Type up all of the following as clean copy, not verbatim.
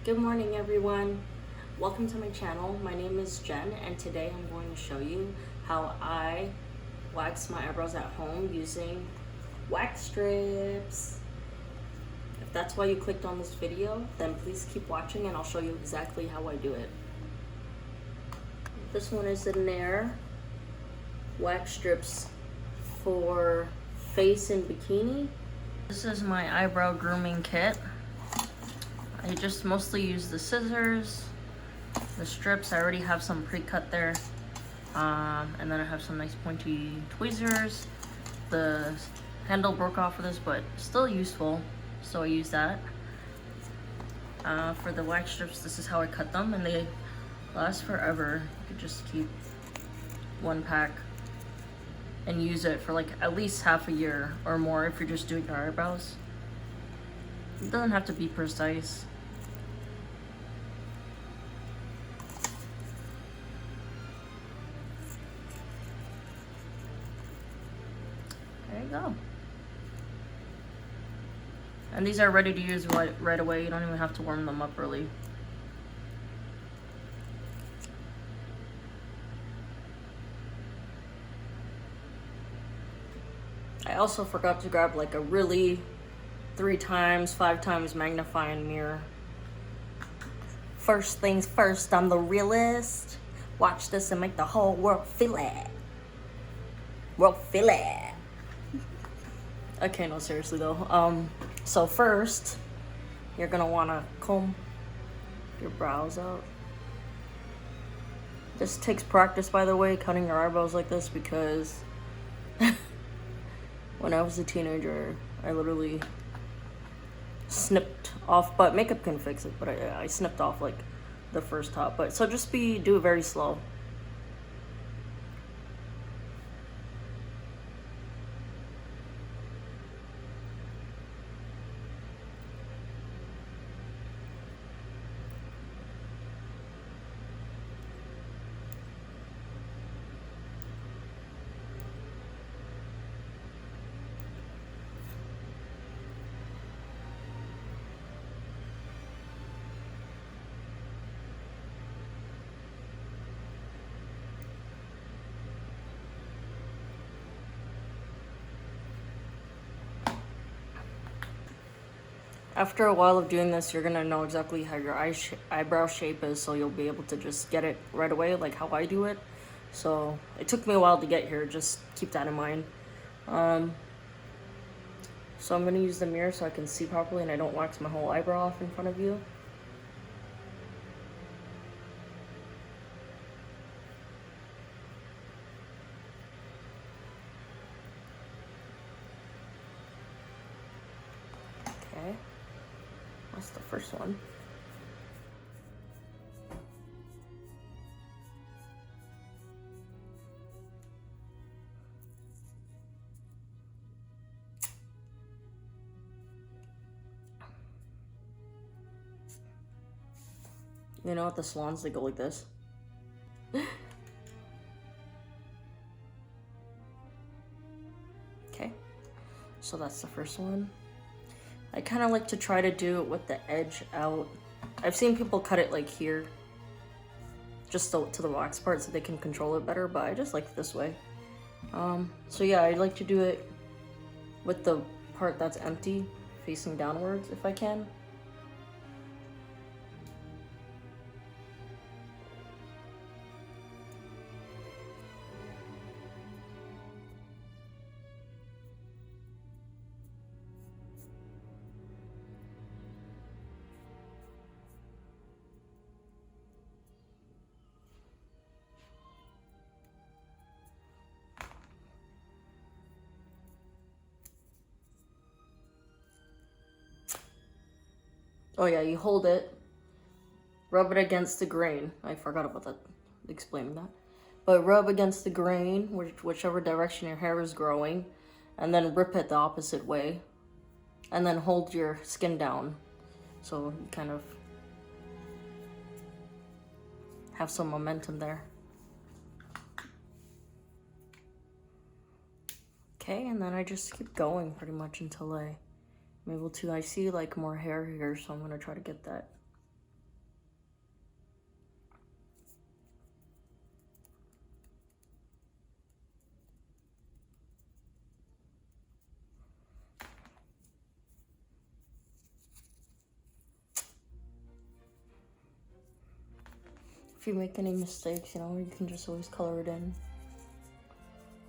Good morning, everyone. Welcome to my channel. My name is Jen, and today I'm going to show you how I wax my eyebrows at home using wax strips. If that's why you clicked on this video, then please keep watching and I'll show you exactly how I do it. This one is the Nair wax strips for face and bikini. This is my eyebrow grooming kit. I just mostly use the scissors, the strips. I already have some pre-cut there. And then I have some nice pointy tweezers. The handle broke off of this, but still useful, so I use that. For the wax strips, this is how I cut them, and they last forever. You could just keep one pack and use it for like at least half a year or more if you're just doing your eyebrows. It doesn't have to be precise. There you go. And these are ready to use right away. You don't even have to warm them up really. I also forgot to grab like a really 3 times, 5 times magnifying mirror. First things first, I'm the realist. Watch this and make the whole world feel it. World feel it. Okay, no, seriously though. So first, you're gonna wanna comb your brows out. This takes practice, by the way, cutting your eyebrows like this, because when I was a teenager, I literally snipped off, but makeup can fix it, but I snipped off like the first top. But so just do it very slow. After a while of doing this, you're gonna know exactly how your eyebrow shape is, so you'll be able to just get it right away, like how I do it. So it took me a while to get here, just keep that in mind. So I'm gonna use the mirror so I can see properly and I don't wax my whole eyebrow off in front of you. Okay, that's the first one. You know, at the salons, they go like this. Okay, so that's the first one. I kind of like to try to do it with the edge out. I've seen people cut it like here, just to the wax part so they can control it better, but I just like it this way. So yeah, I like to do it with the part that's empty, facing downwards if I can. Oh yeah, you hold it, rub it against the grain. I forgot about that, explaining that. But rub against the grain, whichever direction your hair is growing, and then rip it the opposite way. And then hold your skin down, so you kind of have some momentum there. Okay, and then I just keep going pretty much until I'm able to. I see like more hair here, so I'm gonna try to get that you make any mistakes, you know, you can just always color it in.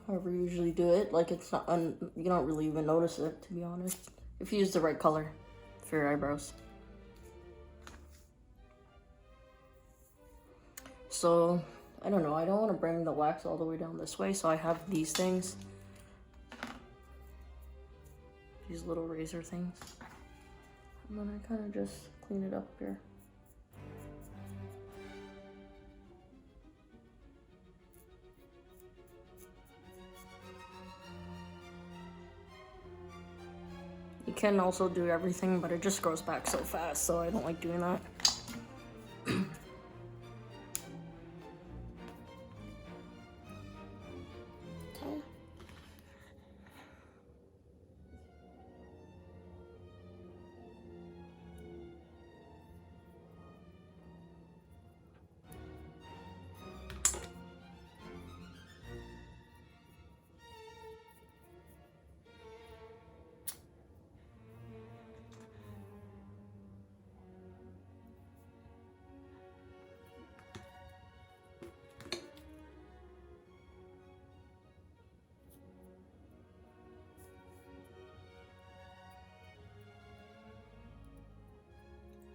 However you usually do it, like it's not, you don't really even notice it, to be honest, if you use the right color for your eyebrows. So, I don't know, I don't want to bring the wax all the way down this way, so I have these things. These little razor things. And then I kind of just clean it up here. You can also do everything, but it just grows back so fast, so I don't like doing that. Okay.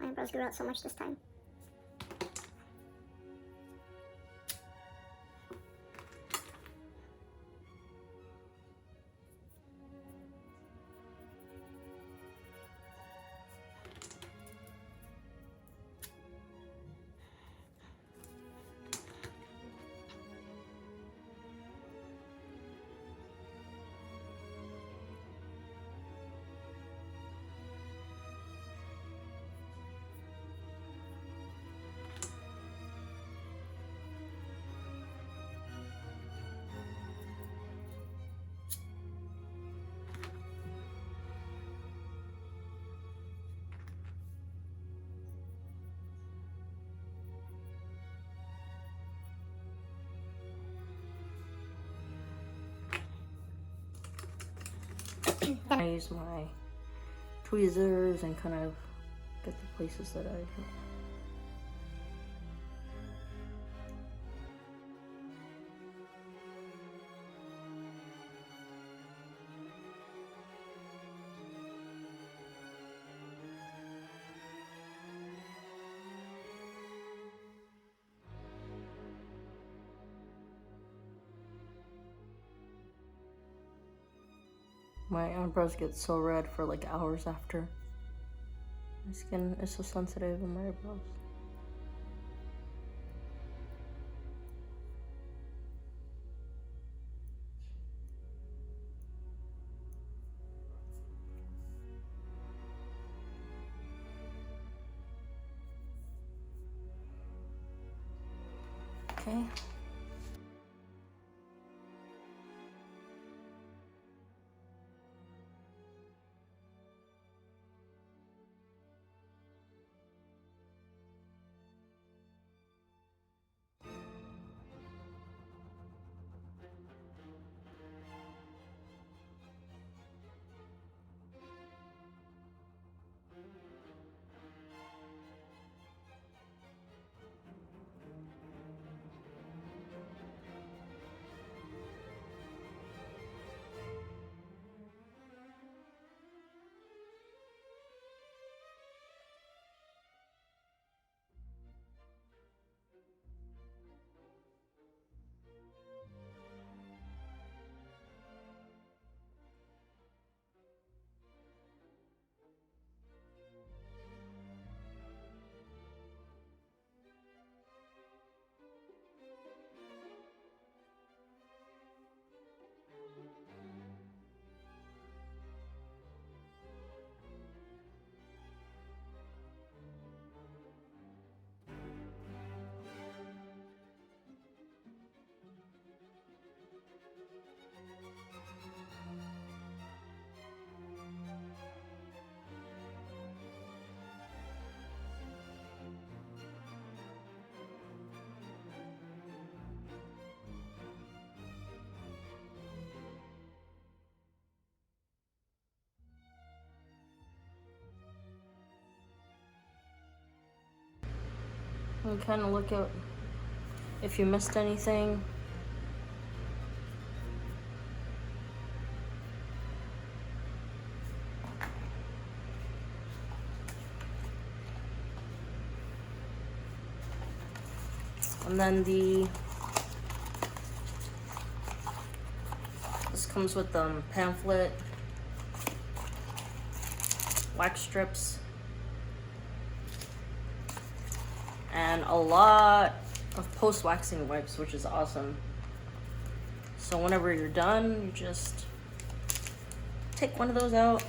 My eyebrows grew out so much this time. I use my tweezers and kind of get the places that I do. My eyebrows get so red for like hours after. My skin is so sensitive in my eyebrows. Okay. And kind of look at if you missed anything. And then this comes with the pamphlet, wax strips, and a lot of post-waxing wipes, which is awesome. So whenever you're done, you just take one of those out.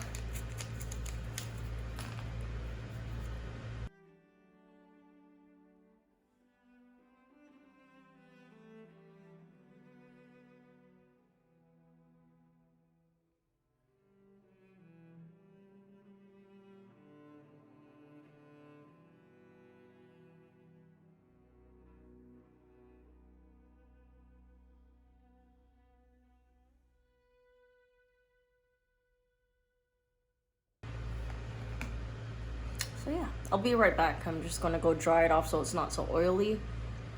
So yeah, I'll be right back. I'm just gonna go dry it off so it's not so oily.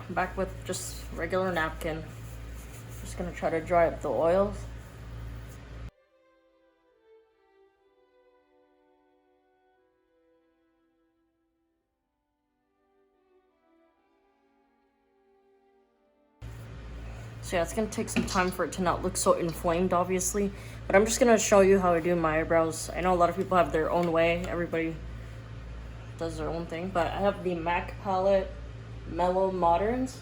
I'm back with just regular napkin. Just gonna try to dry up the oils. So yeah, it's gonna take some time for it to not look so inflamed, obviously. But I'm just gonna show you how I do my eyebrows. I know a lot of people have their own way. Everybody does their own thing. But I have the MAC palette Mellow Moderns.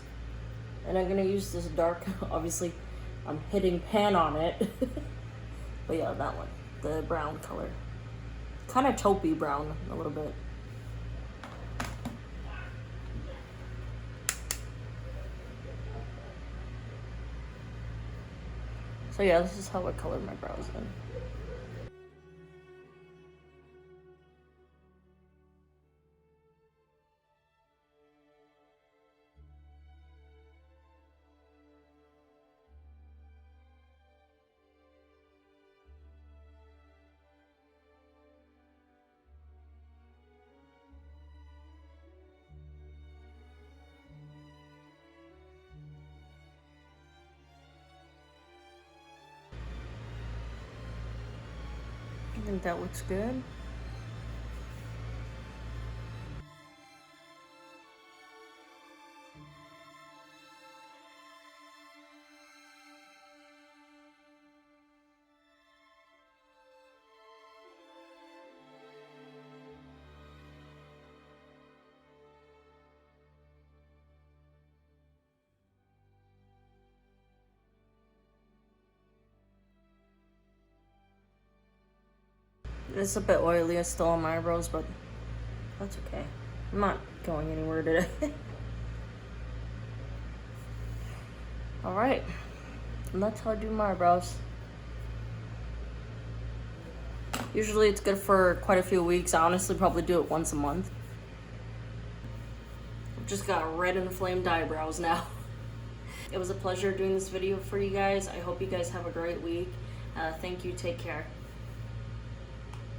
And I'm gonna use this dark, obviously, I'm hitting pan on it. But yeah, that one, the brown color. Kind of taupey brown, a little bit. So yeah, this is how I color my brows in. I think that looks good. It's a bit oily, it's still on my eyebrows, but that's okay. I'm not going anywhere today. Alright, and that's how I do my eyebrows. Usually it's good for quite a few weeks. I honestly probably do it once a month. I've just got red inflamed eyebrows now. It was a pleasure doing this video for you guys. I hope you guys have a great week. Thank you, take care.